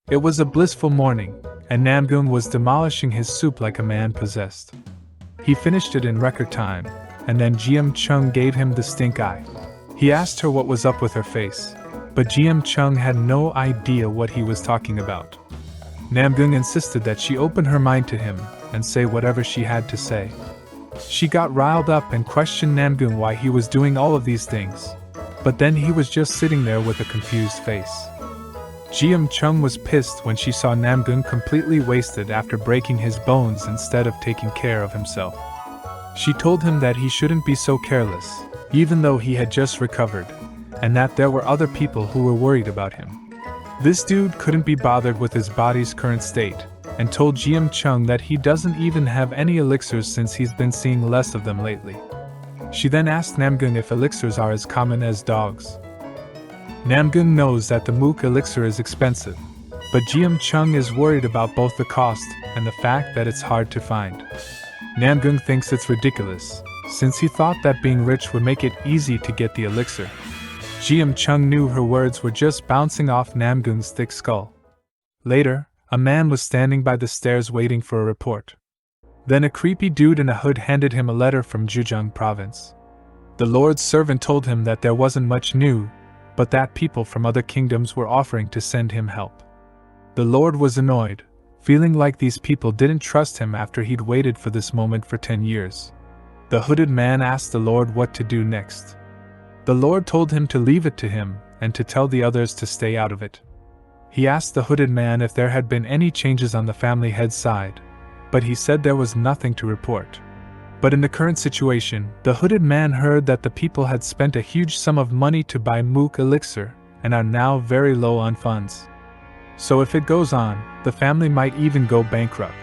It was a blissful morning, and Namgoong was demolishing his soup like a man possessed. He finished it in record time, and then Jiam Chung gave him the stink eye. He asked her what was up with her face, but Jiam Chung had no idea what he was talking about. Namgoong insisted that she open her mind to him and say whatever she had to say. She got riled up and questioned Namgoong why he was doing all of these things, but then he was just sitting there with a confused face. Jiam Chung was pissed when she saw Namgoong completely wasted after breaking his bones instead of taking care of himself. She told him that he shouldn't be so careless, even though he had just recovered, and that there were other people who were worried about him. This dude couldn't be bothered with his body's current state, and told Jiam Chung that he doesn't even have any elixirs since he's been seeing less of them lately. She then asked Namgoong if elixirs are as common as dogs. Namgoong knows that the Mook elixir is expensive, but Jiam Chung is worried about both the cost and the fact that it's hard to find. Namgoong thinks it's ridiculous, since he thought that being rich would make it easy to get the elixir. Jiam Chung knew her words were just bouncing off Namgoong's thick skull. Later, a man was standing by the stairs waiting for a report. Then a creepy dude in a hood handed him a letter from Zhejiang province. The Lord's servant told him that there wasn't much new, but that people from other kingdoms were offering to send him help. The Lord was annoyed, feeling like these people didn't trust him after he'd waited for this moment for 10 years. The hooded man asked the Lord what to do next. The Lord told him to leave it to him and to tell the others to stay out of it. He asked the hooded man if there had been any changes on the family head's side, but he said there was nothing to report. But in the current situation, the hooded man heard that the people had spent a huge sum of money to buy Mook elixir and are now very low on funds. So if it goes on, the family might even go bankrupt.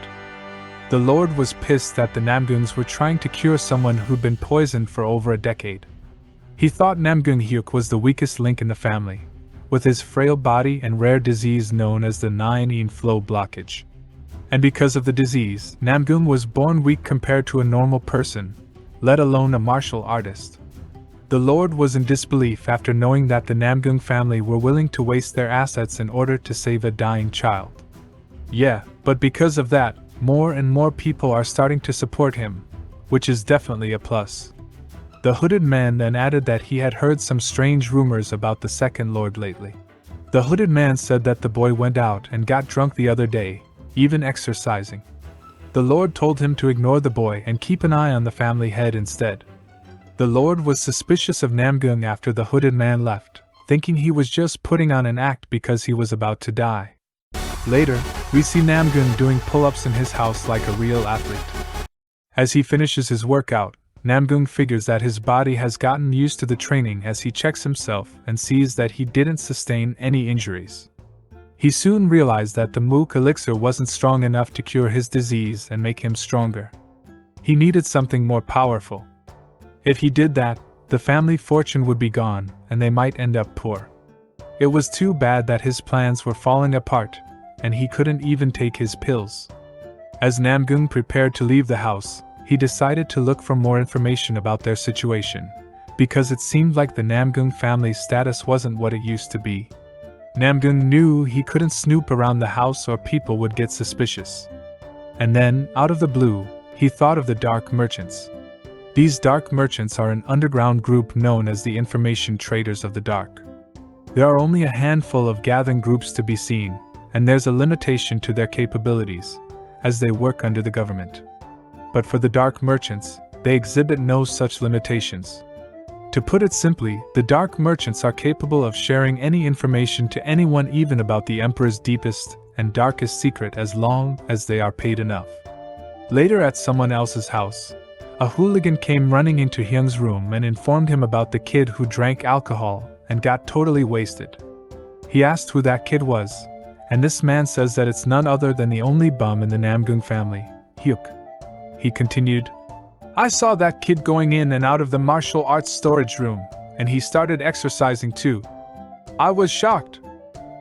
The Lord was pissed that the Namgoongs were trying to cure someone who'd been poisoned for over a decade. He thought Namgoong Hyuk was the weakest link in the family, with his frail body and rare disease known as the 9-yin flow blockage. And because of the disease, Namgoong was born weak compared to a normal person, let alone a martial artist. The Lord was in disbelief after knowing that the Namgoong family were willing to waste their assets in order to save a dying child. Yeah, but because of that, more and more people are starting to support him, which is definitely a plus. The hooded man then added that he had heard some strange rumors about the second Lord lately. The hooded man said that the boy went out and got drunk the other day, even exercising. The Lord told him to ignore the boy and keep an eye on the family head instead. The Lord was suspicious of Namgoong after the hooded man left, thinking he was just putting on an act because he was about to die. Later, we see Namgoong doing pull-ups in his house like a real athlete. As he finishes his workout, Namgoong figures that his body has gotten used to the training as he checks himself and sees that he didn't sustain any injuries. He soon realized that the Mook elixir wasn't strong enough to cure his disease and make him stronger. He needed something more powerful. If he did that, the family fortune would be gone and they might end up poor. It was too bad that his plans were falling apart, and he couldn't even take his pills. As Namgoong prepared to leave the house, he decided to look for more information about their situation, because it seemed like the Namgoong family's status wasn't what it used to be. Namgoong knew he couldn't snoop around the house or people would get suspicious. And then, out of the blue, he thought of the Dark Merchants. These Dark Merchants are an underground group known as the Information Traders of the Dark. There are only a handful of gathering groups to be seen, and there's a limitation to their capabilities, as they work under the government. But for the Dark Merchants, they exhibit no such limitations. To put it simply, the Dark Merchants are capable of sharing any information to anyone, even about the Emperor's deepest and darkest secret, as long as they are paid enough. Later, at someone else's house, a hooligan came running into Hyung's room and informed him about the kid who drank alcohol and got totally wasted. He asked who that kid was, and this man says that it's none other than the only bum in the Namgoong family, Hyuk. He continued, "I saw that kid going in and out of the martial arts storage room, and he started exercising too. I was shocked.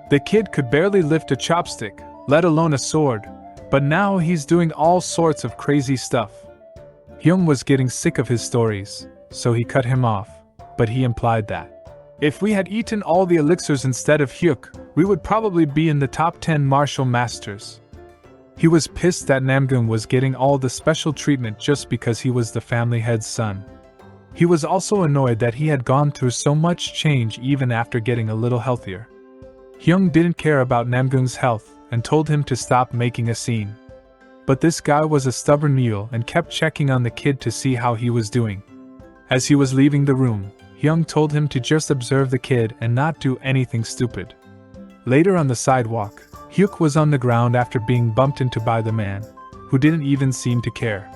The kid could barely lift a chopstick, let alone a sword, but now he's doing all sorts of crazy stuff." Hyung was getting sick of his stories, so he cut him off, but he implied that If we had eaten all the elixirs instead of Hyuk, we would probably be in the top 10 martial masters. He was pissed that Namgoong was getting all the special treatment just because he was the family head's son. He was also annoyed that he had gone through so much change even after getting a little healthier. Hyung didn't care about Namgoong's health and told him to stop making a scene. But this guy was a stubborn mule and kept checking on the kid to see how he was doing. As he was leaving the room, Hyung told him to just observe the kid and not do anything stupid. Later on the sidewalk, Hyuk was on the ground after being bumped into by the man, who didn't even seem to care.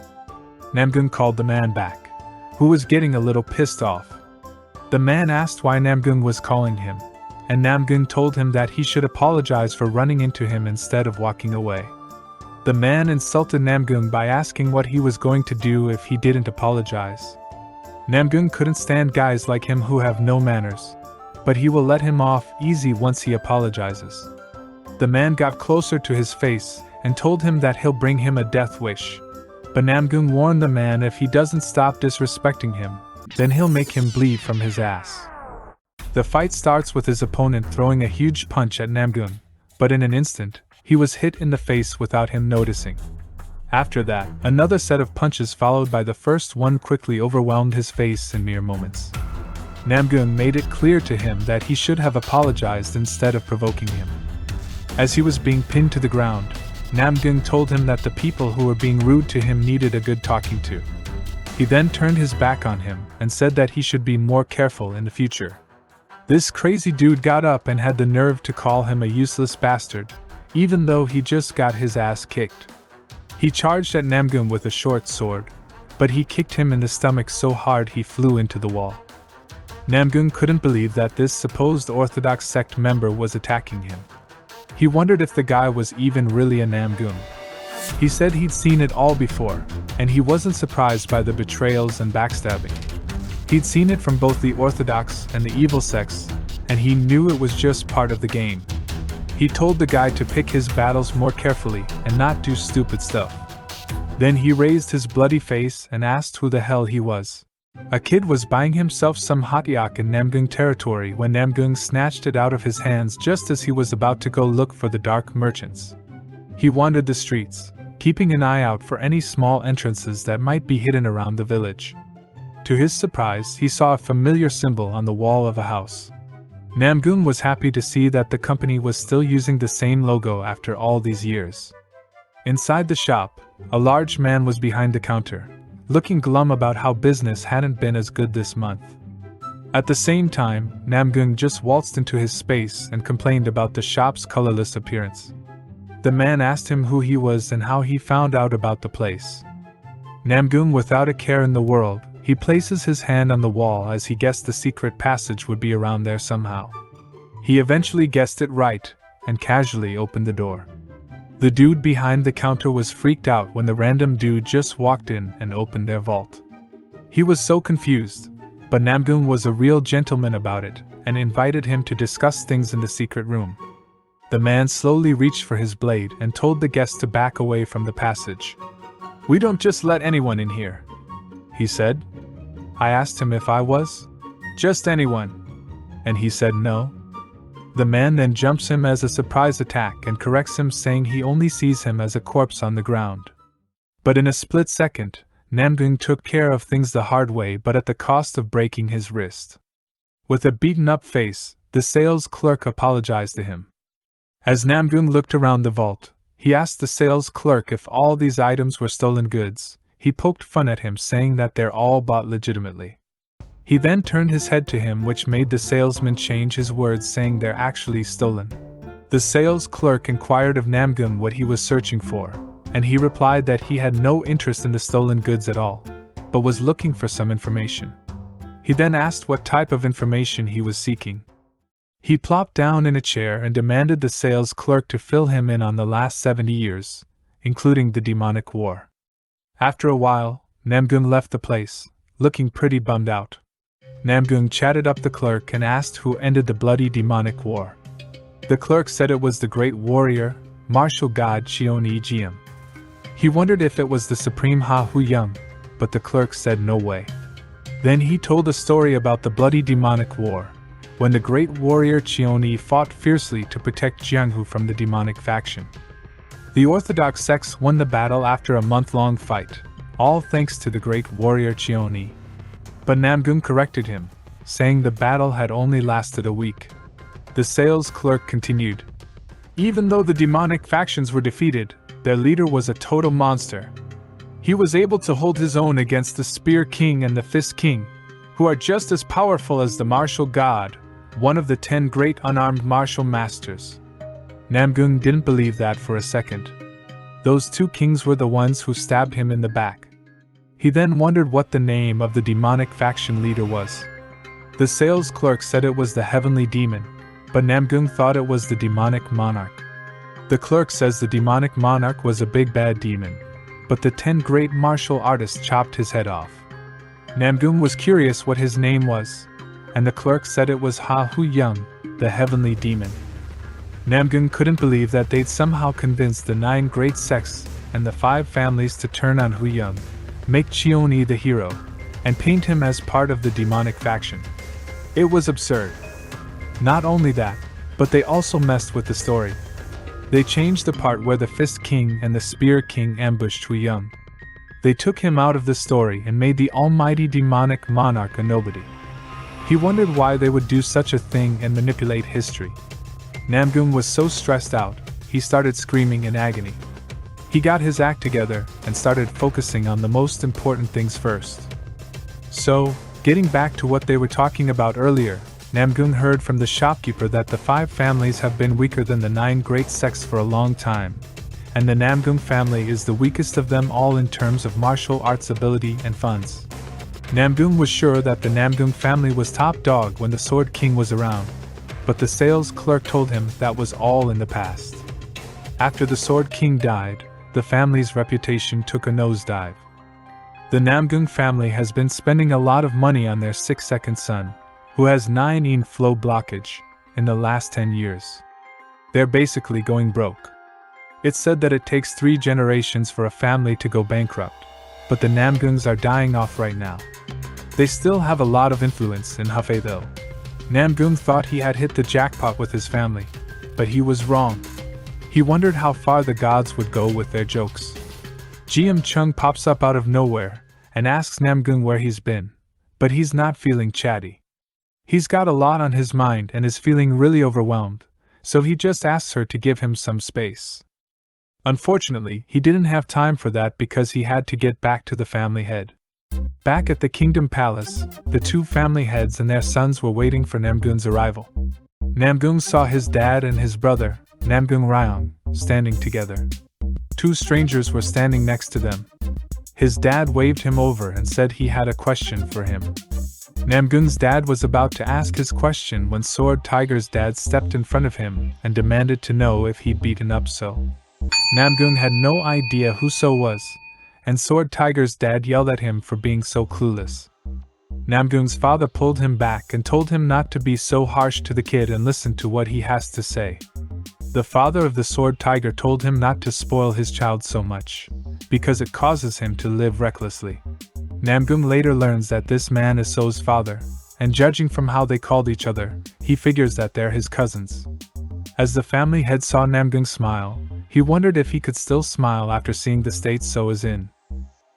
Namgoong called the man back, who was getting a little pissed off. The man asked why Namgoong was calling him, and Namgoong told him that he should apologize for running into him instead of walking away. The man insulted Namgoong by asking what he was going to do if he didn't apologize. Namgoong couldn't stand guys like him who have no manners, but he will let him off easy once he apologizes. The man got closer to his face and told him that he'll bring him a death wish, but Namgoong warned the man if he doesn't stop disrespecting him, then he'll make him bleed from his ass. The fight starts with his opponent throwing a huge punch at Namgoong, but in an instant, he was hit in the face without him noticing. After that, another set of punches followed by the first one quickly overwhelmed his face in mere moments. Namgoong made it clear to him that he should have apologized instead of provoking him. As he was being pinned to the ground, Namgoong told him that the people who were being rude to him needed a good talking to. He then turned his back on him and said that he should be more careful in the future. This crazy dude got up and had the nerve to call him a useless bastard, even though he just got his ass kicked. He charged at Namgoong with a short sword, but he kicked him in the stomach so hard he flew into the wall. Namgoong couldn't believe that this supposed Orthodox sect member was attacking him. He wondered if the guy was even really a Namgoong. He said he'd seen it all before, and he wasn't surprised by the betrayals and backstabbing. He'd seen it from both the Orthodox and the evil sects, and he knew it was just part of the game. He told the guy to pick his battles more carefully and not do stupid stuff. Then he raised his bloody face and asked who the hell he was. A kid was buying himself some hot yak in Namgoong territory when Namgoong snatched it out of his hands just as he was about to go look for the dark merchants. He wandered the streets, keeping an eye out for any small entrances that might be hidden around the village. To his surprise, he saw a familiar symbol on the wall of a house. Namgoong was happy to see that the company was still using the same logo after all these years. Inside the shop, a large man was behind the counter, looking glum about how business hadn't been as good this month. At the same time, Namgoong just waltzed into his space and complained about the shop's colorless appearance. The man asked him who he was and how he found out about the place. Namgoong, without a care in the world, he places his hand on the wall as he guessed the secret passage would be around there somehow. He eventually guessed it right, and casually opened the door. The dude behind the counter was freaked out when the random dude just walked in and opened their vault. He was so confused, but Namgoong was a real gentleman about it, and invited him to discuss things in the secret room. The man slowly reached for his blade and told the guest to back away from the passage. "We don't just let anyone in here," he said. I asked him if I was just anyone, and he said no. The man then jumps him as a surprise attack and corrects him, saying he only sees him as a corpse on the ground. But in a split second, Namgoong took care of things the hard way, but at the cost of breaking his wrist. With a beaten-up face, the sales clerk apologized to him. As Namgoong looked around the vault, he asked the sales clerk if all these items were stolen goods. He poked fun at him, saying that they're all bought legitimately. He then turned his head to him, which made the salesman change his words, saying they're actually stolen. The sales clerk inquired of Namgoong what he was searching for, and he replied that he had no interest in the stolen goods at all, but was looking for some information. He then asked what type of information he was seeking. He plopped down in a chair and demanded the sales clerk to fill him in on the last 70 years, including the demonic war. After a while, Namgoong left the place, looking pretty bummed out. Namgoong chatted up the clerk and asked who ended the bloody demonic war. The clerk said it was the great warrior, martial god Cheon Jiam. He wondered if it was the supreme Ha Hoo Young, but the clerk said no way. Then he told a story about the bloody demonic war, when the great warrior Cheoni fought fiercely to protect Jianghu from the demonic faction. The Orthodox sects won the battle after a month-long fight, all thanks to the great warrior Cheoni. But Namgoong corrected him, saying the battle had only lasted a week. The sales clerk continued. Even though the demonic factions were defeated, their leader was a total monster. He was able to hold his own against the Spear King and the Fist King, who are just as powerful as the martial god, one of the 10 great unarmed martial masters. Namgoong didn't believe that for a second. Those 2 kings were the ones who stabbed him in the back. He then wondered what the name of the demonic faction leader was. The sales clerk said it was the Heavenly Demon, but Namgoong thought it was the demonic monarch. The clerk says the demonic monarch was a big bad demon, but the 10 great martial artists chopped his head off. Namgoong was curious what his name was, and the clerk said it was Ha Hoo Young, the Heavenly Demon. Namgoong couldn't believe that they'd somehow convinced the 9 great sects and the 5 families to turn on Hoo Young, make Cheoni the hero, and paint him as part of the demonic faction. It was absurd. Not only that, but they also messed with the story. They changed the part where the Fist King and the Spear King ambushed Hoo Young. They took him out of the story and made the almighty demonic monarch a nobody. He wondered why they would do such a thing and manipulate history. Namgoong was so stressed out, he started screaming in agony. He got his act together and started focusing on the most important things first. So, getting back to what they were talking about earlier, Namgoong heard from the shopkeeper that the 5 families have been weaker than the 9 great sects for a long time, and the Namgoong family is the weakest of them all in terms of martial arts ability and funds. Namgoong was sure that the Namgoong family was top dog when the Sword King was around, but the sales clerk told him that was all in the past. After the Sword King died, the family's reputation took a nosedive. The Namgoong family has been spending a lot of money on their 6-second son, who has 9 flow blockage, in the last 10 years. They're basically going broke. It's said that it takes 3 generations for a family to go bankrupt, but the Namgoongs are dying off right now. They still have a lot of influence in Hefei though. Namgoong thought he had hit the jackpot with his family, but he was wrong. He wondered how far the gods would go with their jokes. GM Chung pops up out of nowhere and asks Namgoong where he's been, but he's not feeling chatty. He's got a lot on his mind and is feeling really overwhelmed, so he just asks her to give him some space. Unfortunately, he didn't have time for that because he had to get back to the family head. Back at the Kingdom Palace, the 2 family heads and their sons were waiting for Namgoong's arrival. Namgoong saw his dad and his brother, Namgoong Ryong, standing together. 2 strangers were standing next to them. His dad waved him over and said he had a question for him. Namgoong's dad was about to ask his question when Sword Tiger's dad stepped in front of him and demanded to know if he'd beaten up So. Namgoong had no idea who So was, and Sword Tiger's dad yelled at him for being so clueless. Namgoong's father pulled him back and told him not to be so harsh to the kid and listen to what he has to say. The father of the Sword Tiger told him not to spoil his child so much, because it causes him to live recklessly. Namgoong later learns that this man is So's father, and judging from how they called each other, he figures that they're his cousins. As the family head saw Namgoong smile, he wondered if he could still smile after seeing the state So is in.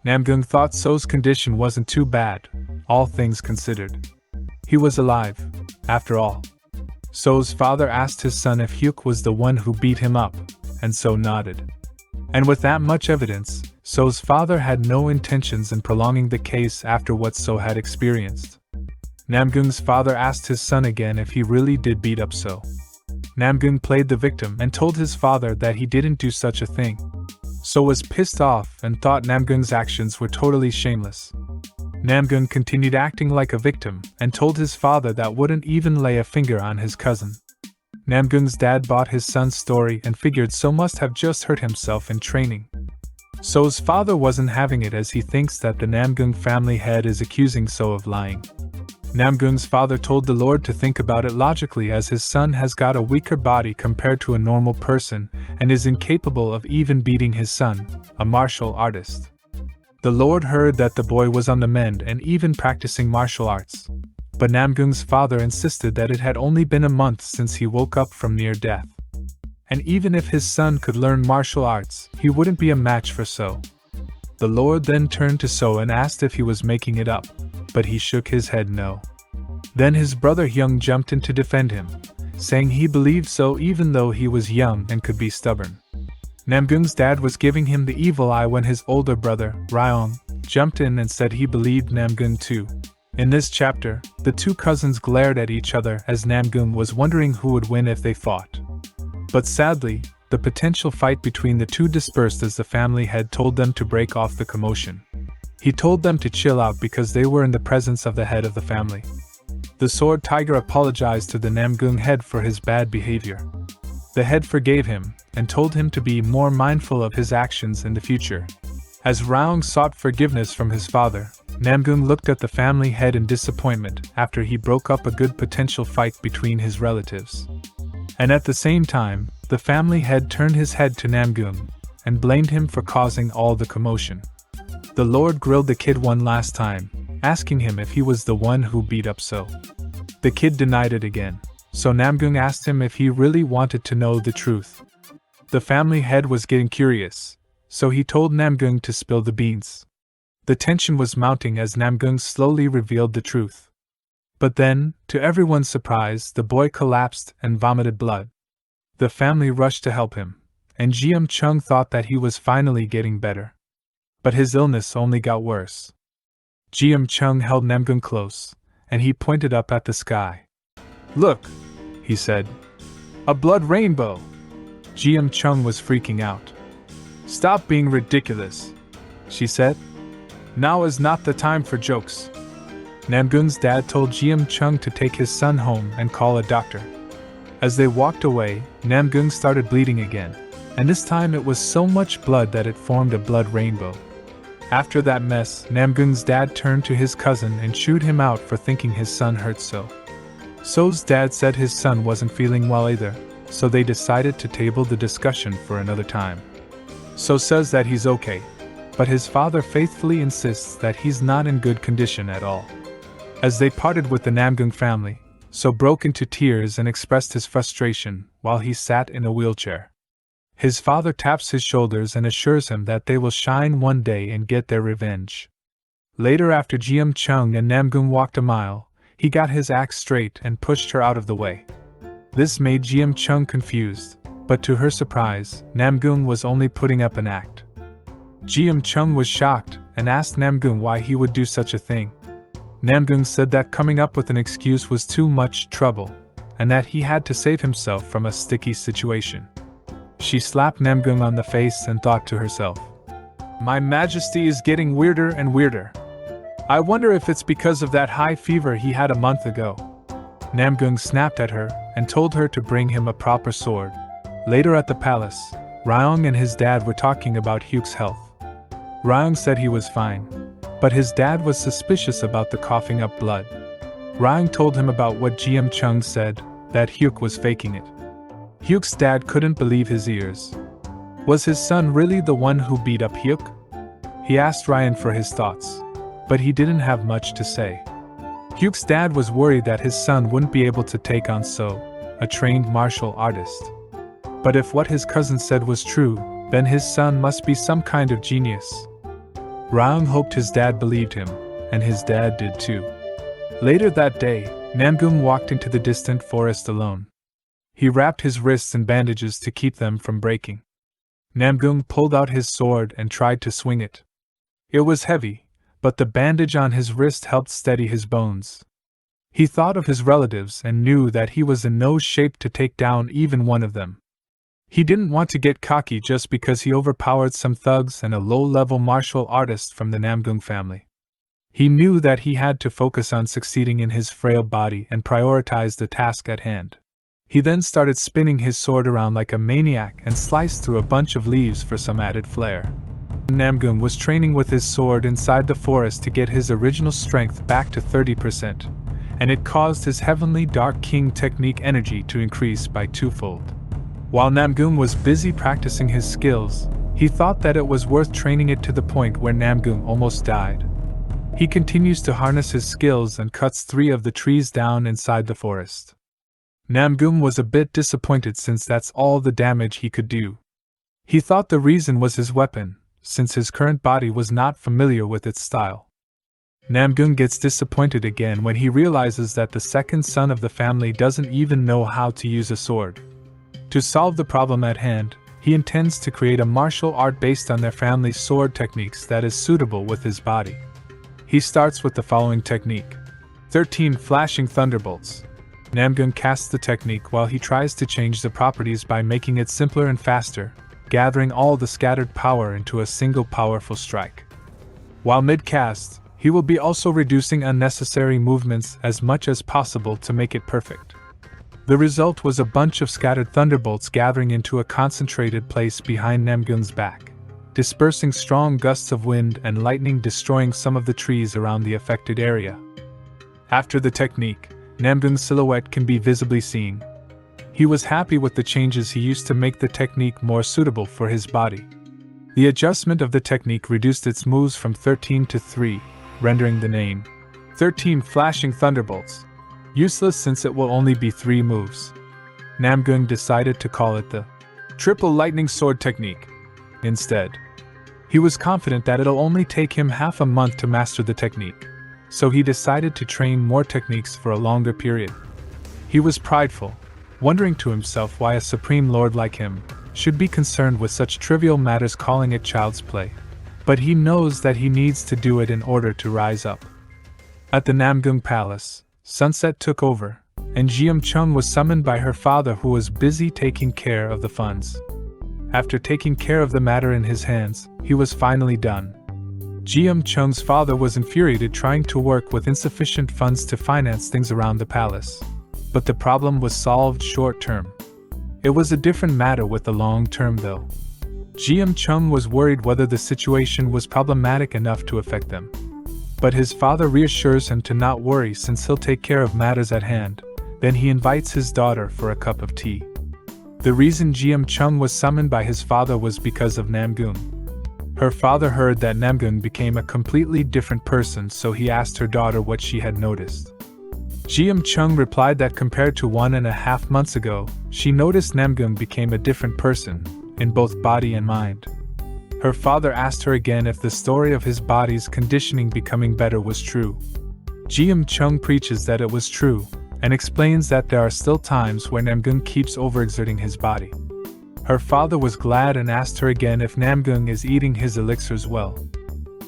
Namgoong thought So's condition wasn't too bad, all things considered. He was alive, after all. So's father asked his son if Hyuk was the one who beat him up, and So nodded. And with that much evidence, So's father had no intentions in prolonging the case after what So had experienced. Namgoong's father asked his son again if he really did beat up So. Namgoong played the victim and told his father that he didn't do such a thing. So was pissed off and thought Namgoong's actions were totally shameless. Namgoong continued acting like a victim and told his father that wouldn't even lay a finger on his cousin. Namgoong's dad bought his son's story and figured So must have just hurt himself in training. So's father wasn't having it as he thinks that the Namgoong family head is accusing So of lying. Namgoong's father told the Lord to think about it logically as his son has got a weaker body compared to a normal person and is incapable of even beating his son, a martial artist. The Lord heard that the boy was on the mend and even practicing martial arts. But Namgoong's father insisted that it had only been a month since he woke up from near death. And even if his son could learn martial arts, he wouldn't be a match for So. The Lord then turned to So and asked if he was making it up, but he shook his head no. Then his brother Hyung jumped in to defend him, saying he believed So even though he was young and could be stubborn. Namgoong's dad was giving him the evil eye when his older brother, Ryong, jumped in and said he believed Namgoong too. In this chapter, the two cousins glared at each other as Namgoong was wondering who would win if they fought. But sadly, the potential fight between the two dispersed as the family head told them to break off the commotion. He told them to chill out because they were in the presence of the head of the family. The sword tiger apologized to the Namgoong head for his bad behavior. The head forgave him and told him to be more mindful of his actions in the future. As Ryong sought forgiveness from his father, Namgoong looked at the family head in disappointment after he broke up a good potential fight between his relatives. And at the same time, the family head turned his head to Namgoong and blamed him for causing all the commotion. The Lord grilled the kid one last time, asking him if he was the one who beat up So. The kid denied it again, so Namgoong asked him if he really wanted to know the truth. The family head was getting curious, so he told Namgoong to spill the beans. The tension was mounting as Namgoong slowly revealed the truth. But then, to everyone's surprise, the boy collapsed and vomited blood. The family rushed to help him, and Jium Chung thought that he was finally getting better. But his illness only got worse. Jium Chung held Namgoong close, and he pointed up at the sky. "Look," he said. "A blood rainbow!" Jium Chung was freaking out. "Stop being ridiculous," she said. "Now is not the time for jokes." Namgoong's dad told Jium Chung to take his son home and call a doctor. As they walked away, Namgoong started bleeding again, and this time it was so much blood that it formed a blood rainbow. After that mess, Namgoong's dad turned to his cousin and chewed him out for thinking his son hurt So. So's dad said his son wasn't feeling well either, so they decided to table the discussion for another time. So says that he's okay, but his father faithfully insists that he's not in good condition at all. As they parted with the Namgoong family, So broke into tears and expressed his frustration while he sat in a wheelchair. His father taps his shoulders and assures him that they will shine one day and get their revenge. Later, after Jium Chung and Namgoong walked a mile, he got his axe straight and pushed her out of the way. This made Jium Chung confused, but to her surprise, Namgoong was only putting up an act. Jium Chung was shocked and asked Namgoong why he would do such a thing. Namgoong said that coming up with an excuse was too much trouble, and that he had to save himself from a sticky situation. She slapped Namgoong on the face and thought to herself, "My Majesty is getting weirder and weirder. I wonder if it's because of that high fever he had a month ago." Namgoong snapped at her and told her to bring him a proper sword. Later at the palace, Ryong and his dad were talking about Hyuk's health. Ryong said he was fine, but his dad was suspicious about the coughing up blood. Ryong told him about what Jium Chung said, that Hyuk was faking it. Hyuk's dad couldn't believe his ears. Was his son really the one who beat up Hyuk? He asked Ryan for his thoughts, but he didn't have much to say. Hyuk's dad was worried that his son wouldn't be able to take on So, a trained martial artist. But if what his cousin said was true, then his son must be some kind of genius. Ryong hoped his dad believed him, and his dad did too. Later that day, Namgoong walked into the distant forest alone. He wrapped his wrists in bandages to keep them from breaking. Namgoong pulled out his sword and tried to swing it. It was heavy, but the bandage on his wrist helped steady his bones. He thought of his relatives and knew that he was in no shape to take down even one of them. He didn't want to get cocky just because he overpowered some thugs and a low-level martial artist from the Namgoong family. He knew that he had to focus on succeeding in his frail body and prioritize the task at hand. He then started spinning his sword around like a maniac and sliced through a bunch of leaves for some added flair. Namgoong was training with his sword inside the forest to get his original strength back to 30%, and it caused his heavenly Dark King technique energy to increase by twofold. While Namgoong was busy practicing his skills, he thought that it was worth training it to the point where Namgoong almost died. He continues to harness his skills and cuts 3 of the trees down inside the forest. Namgoong was a bit disappointed since that's all the damage he could do. He thought the reason was his weapon, since his current body was not familiar with its style. Namgoong gets disappointed again when he realizes that the second son of the family doesn't even know how to use a sword. To solve the problem at hand, he intends to create a martial art based on their family's sword techniques that is suitable with his body. He starts with the following technique. 13 flashing thunderbolts. Namgoong casts the technique while he tries to change the properties by making it simpler and faster, gathering all the scattered power into a single powerful strike. While mid-cast, he will be also reducing unnecessary movements as much as possible to make it perfect. The result was a bunch of scattered thunderbolts gathering into a concentrated place behind Namgoong's back, dispersing strong gusts of wind and lightning, destroying some of the trees around the affected area. After the technique, Namgoong's silhouette can be visibly seen. He was happy with the changes he used to make the technique more suitable for his body. The adjustment of the technique reduced its moves from 13 to 3, rendering the name 13 Flashing Thunderbolts useless since it will only be 3 moves. Namgoong decided to call it the Triple Lightning Sword Technique instead. He was confident that it'll only take him half a month to master the technique, so he decided to train more techniques for a longer period. He was prideful, wondering to himself why a supreme lord like him should be concerned with such trivial matters, calling it child's play. But he knows that he needs to do it in order to rise up. At the Namgoong Palace, sunset took over, and Jeom Chung was summoned by her father, who was busy taking care of the funds. After taking care of the matter in his hands, he was finally done. Jeom Chung's father was infuriated, trying to work with insufficient funds to finance things around the palace. But the problem was solved short term. It was a different matter with the long term though. Jeom Chung was worried whether the situation was problematic enough to affect them. But his father reassures him to not worry since he'll take care of matters at hand. Then he invites his daughter for a cup of tea. The reason Jeom Chung was summoned by his father was because of Namgoong. Her father heard that Namgoong became a completely different person, so he asked her daughter what she had noticed. Jeom Chung replied that compared to 1.5 months ago, she noticed Namgoong became a different person, in both body and mind. Her father asked her again if the story of his body's conditioning becoming better was true. Jeom Chung preaches that it was true, and explains that there are still times where Namgoong keeps overexerting his body. Her father was glad and asked her again if Namgoong is eating his elixirs well.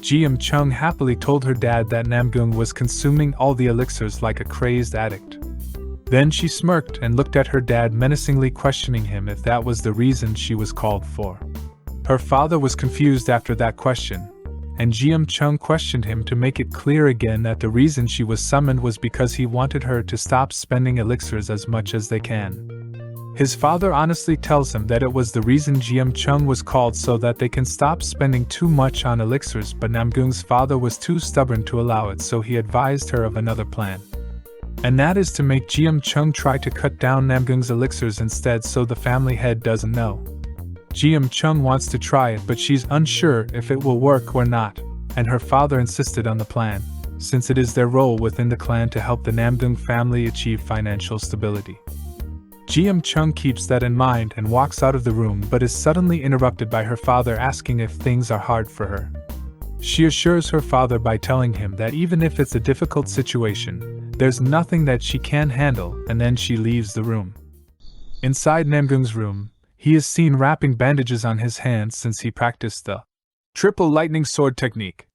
Jeom Chung happily told her dad that Namgoong was consuming all the elixirs like a crazed addict. Then she smirked and looked at her dad menacingly, questioning him if that was the reason she was called for. Her father was confused after that question, and Jeom Chung questioned him to make it clear again that the reason she was summoned was because he wanted her to stop spending elixirs as much as they can. His father honestly tells him that it was the reason Jeom Chung was called so that they can stop spending too much on elixirs, but Namgoong's father was too stubborn to allow it, so he advised her of another plan. And that is to make Jeom Chung try to cut down Namgoong's elixirs instead so the family head doesn't know. Jeom Chung wants to try it, but she's unsure if it will work or not, and her father insisted on the plan, since it is their role within the clan to help the Namgoong family achieve financial stability. Jeom Chung keeps that in mind and walks out of the room, but is suddenly interrupted by her father asking if things are hard for her. She assures her father by telling him that even if it's a difficult situation, there's nothing that she can't handle, and then she leaves the room. Inside Namgoong's room, he is seen wrapping bandages on his hands since he practiced the Triple Lightning Sword Technique,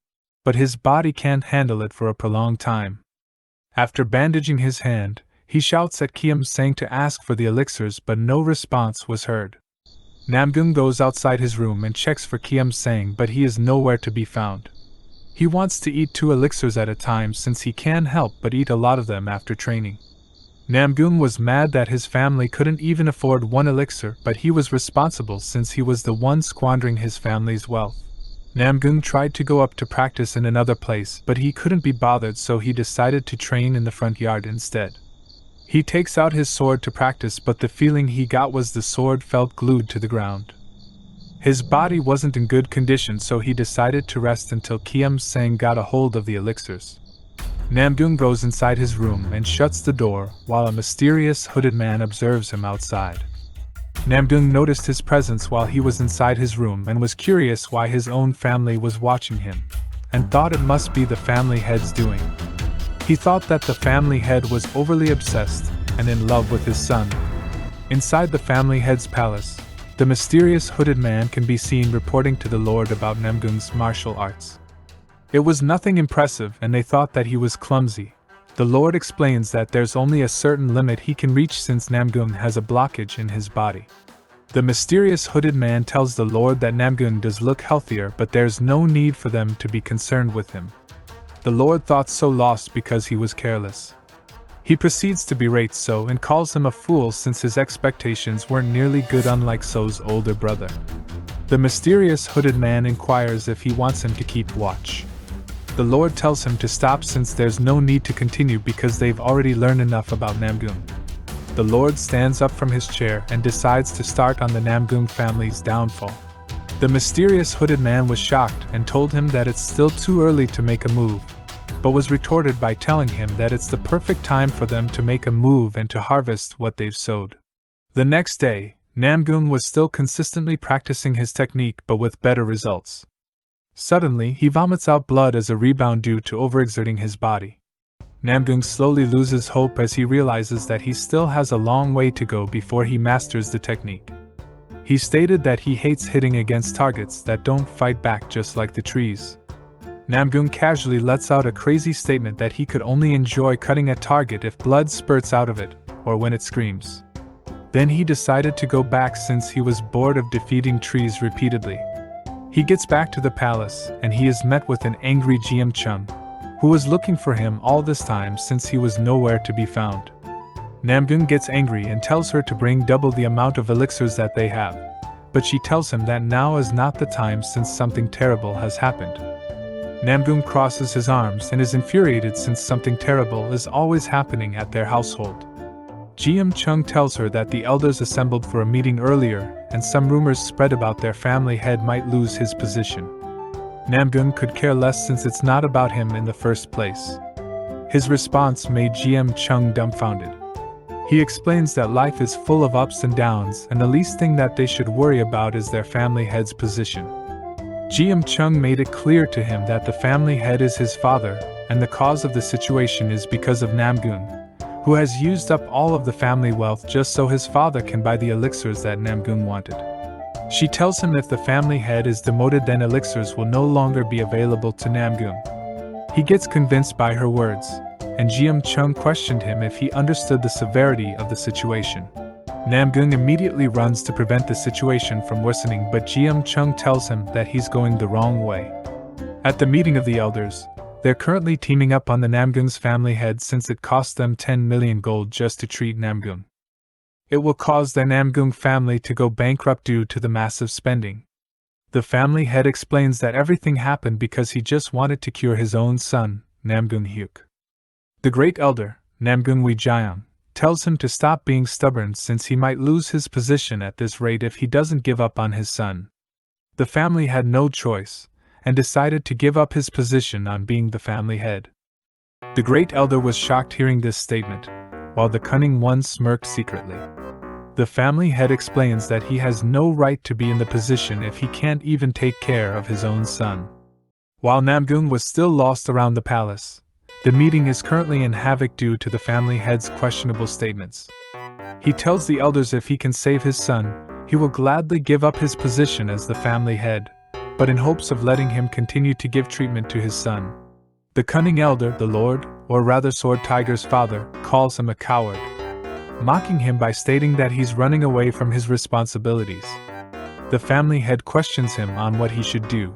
but his body can't handle it for a prolonged time. After bandaging his hand, he shouts at Keum Sang to ask for the elixirs, but no response was heard. Namgoong goes outside his room and checks for Keum Sang, but he is nowhere to be found. He wants to eat 2 elixirs at a time since he can't help but eat a lot of them after training. Namgoong was mad that his family couldn't even afford 1 elixir, but he was responsible since he was the one squandering his family's wealth. Namgoong tried to go up to practice in another place, but he couldn't be bothered, so he decided to train in the front yard instead. He takes out his sword to practice, but the feeling he got was the sword felt glued to the ground. His body wasn't in good condition, so he decided to rest until Kiam Sang got a hold of the elixirs. Namgoong goes inside his room and shuts the door while a mysterious hooded man observes him outside. Namgoong noticed his presence while he was inside his room and was curious why his own family was watching him, and thought it must be the family head's doing. He thought that the family head was overly obsessed and in love with his son. Inside the family head's palace, the mysterious hooded man can be seen reporting to the Lord about Namgoong's martial arts. It was nothing impressive and they thought that he was clumsy. The Lord explains that there's only a certain limit he can reach since Namgoong has a blockage in his body. The mysterious hooded man tells the Lord that Namgoong does look healthier, but there's no need for them to be concerned with him. The Lord thought so lost because he was careless. He proceeds to berate So and calls him a fool since his expectations weren't nearly good, unlike So's older brother. The mysterious hooded man inquires if he wants him to keep watch. The Lord tells him to stop since there's no need to continue because they've already learned enough about Namgoong. The Lord stands up from his chair and decides to start on the Namgoong family's downfall. The mysterious hooded man was shocked and told him that it's still too early to make a move, but was retorted by telling him that it's the perfect time for them to make a move and to harvest what they've sowed. The next day, Namgoong was still consistently practicing his technique but with better results. Suddenly, he vomits out blood as a rebound due to overexerting his body. Namgoong slowly loses hope as he realizes that he still has a long way to go before he masters the technique. He stated that he hates hitting against targets that don't fight back, just like the trees. Namgoong casually lets out a crazy statement that he could only enjoy cutting a target if blood spurts out of it, or when it screams. Then he decided to go back since he was bored of defeating trees repeatedly. He gets back to the palace, and he is met with an angry GM Chung, who was looking for him all this time since he was nowhere to be found. Namgoong gets angry and tells her to bring double the amount of elixirs that they have, but she tells him that now is not the time since something terrible has happened. Namgoong crosses his arms and is infuriated since something terrible is always happening at their household. GM Chung tells her that the elders assembled for a meeting earlier, and some rumors spread about their family head might lose his position. Namgoong could care less since it's not about him in the first place. His response made GM Chung dumbfounded. He explains that life is full of ups and downs and the least thing that they should worry about is their family head's position. GM Chung made it clear to him that the family head is his father, and the cause of the situation is because of Namgoong, who has used up all of the family wealth just so his father can buy the elixirs that Namgoong wanted. She tells him if the family head is demoted, then elixirs will no longer be available to Namgoong. He gets convinced by her words, and GM Chung questioned him if he understood the severity of the situation. Namgoong immediately runs to prevent the situation from worsening, but GM Chung tells him that he's going the wrong way. At the meeting of the elders, they're currently teaming up on the Namgoong's family head since it cost them 10 million gold just to treat Namgoong. It will cause their Namgoong family to go bankrupt due to the massive spending. The family head explains that everything happened because he just wanted to cure his own son, Namgoong Hyuk. The great elder, Namgoong Hyuk, tells him to stop being stubborn since he might lose his position at this rate if he doesn't give up on his son. The family had no choice, and decided to give up his position on being the family head. The great elder was shocked hearing this statement, while the cunning one smirked secretly. The family head explains that he has no right to be in the position if he can't even take care of his own son. While Namgoong was still lost around the palace, the meeting is currently in havoc due to the family head's questionable statements. He tells the elders if he can save his son, he will gladly give up his position as the family head, but in hopes of letting him continue to give treatment to his son. The cunning elder, the Lord, or rather Sword Tiger's father, calls him a coward, mocking him by stating that he's running away from his responsibilities. The family head questions him on what he should do.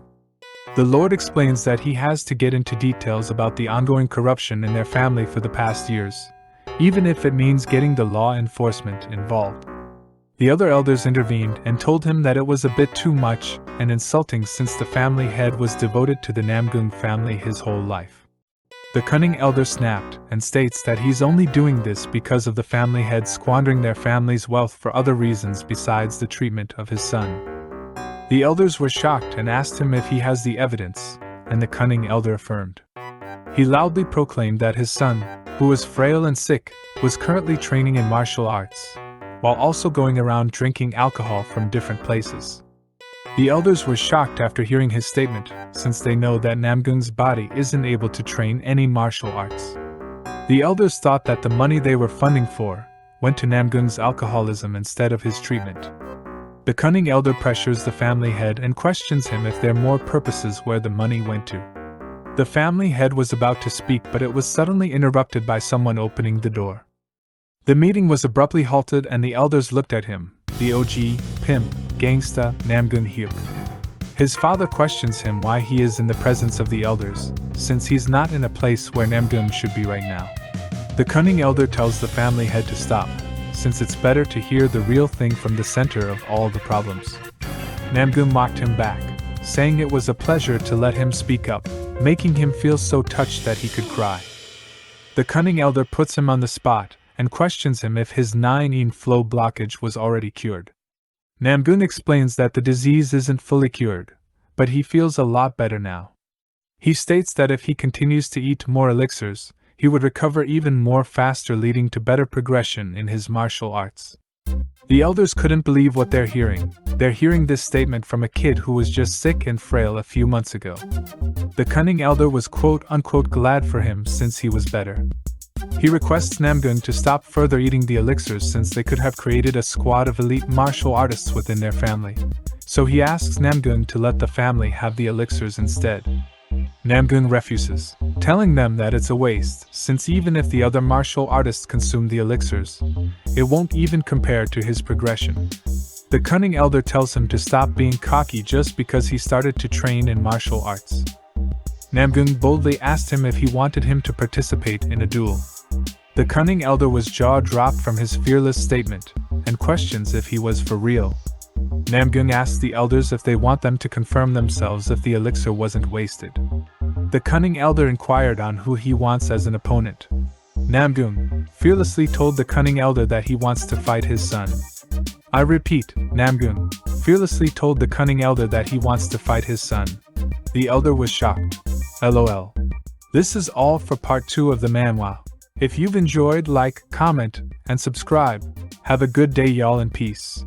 The Lord explains that he has to get into details about the ongoing corruption in their family for the past years, even if it means getting the law enforcement involved. The other elders intervened and told him that it was a bit too much and insulting since the family head was devoted to the Namgoong family his whole life. The cunning elder snapped and states that he's only doing this because of the family head squandering their family's wealth for other reasons besides the treatment of his son. The elders were shocked and asked him if he has the evidence, and the cunning elder affirmed. He loudly proclaimed that his son, who was frail and sick, was currently training in martial arts, while also going around drinking alcohol from different places. The elders were shocked after hearing his statement, since they know that Namgoong's body isn't able to train any martial arts. The elders thought that the money they were funding for went to Namgoong's alcoholism instead of his treatment. The cunning elder pressures the family head and questions him if there are more purposes where the money went to. The family head was about to speak, but it was suddenly interrupted by someone opening the door. The meeting was abruptly halted and the elders looked at him, the OG, pimp, gangsta, Namgoong Hyuk. His father questions him why he is in the presence of the elders, since he's not in a place where Namgoong should be right now. The cunning elder tells the family head to stop, since it's better to hear the real thing from the center of all the problems. Namgoong mocked him back, saying it was a pleasure to let him speak up, making him feel so touched that he could cry. The cunning elder puts him on the spot and questions him if his 9-in flow blockage was already cured. Namgoong explains that the disease isn't fully cured, but he feels a lot better now. He states that if he continues to eat more elixirs, he would recover even more faster, leading to better progression in his martial arts. The elders couldn't believe what they're hearing. They're hearing this statement from a kid who was just sick and frail a few months ago. The cunning elder was quote-unquote glad for him since he was better. He requests Namgoong to stop further eating the elixirs since they could have created a squad of elite martial artists within their family. So he asks Namgoong to let the family have the elixirs instead. Namgoong refuses, telling them that it's a waste, since even if the other martial artists consume the elixirs, it won't even compare to his progression. The cunning elder tells him to stop being cocky just because he started to train in martial arts. Namgoong boldly asked him if he wanted him to participate in a duel. The cunning elder was jaw-dropped from his fearless statement, and questions if he was for real. Namgoong asks the elders if they want them to confirm themselves if the elixir wasn't wasted. The cunning elder inquired on who he wants as an opponent. Namgoong fearlessly told the cunning elder that he wants to fight his son. I repeat, Namgoong fearlessly told the cunning elder that he wants to fight his son. The elder was shocked. LOL. This is all for part 2 of the manhwa. If you've enjoyed, like, comment, and subscribe. Have a good day, y'all, and peace.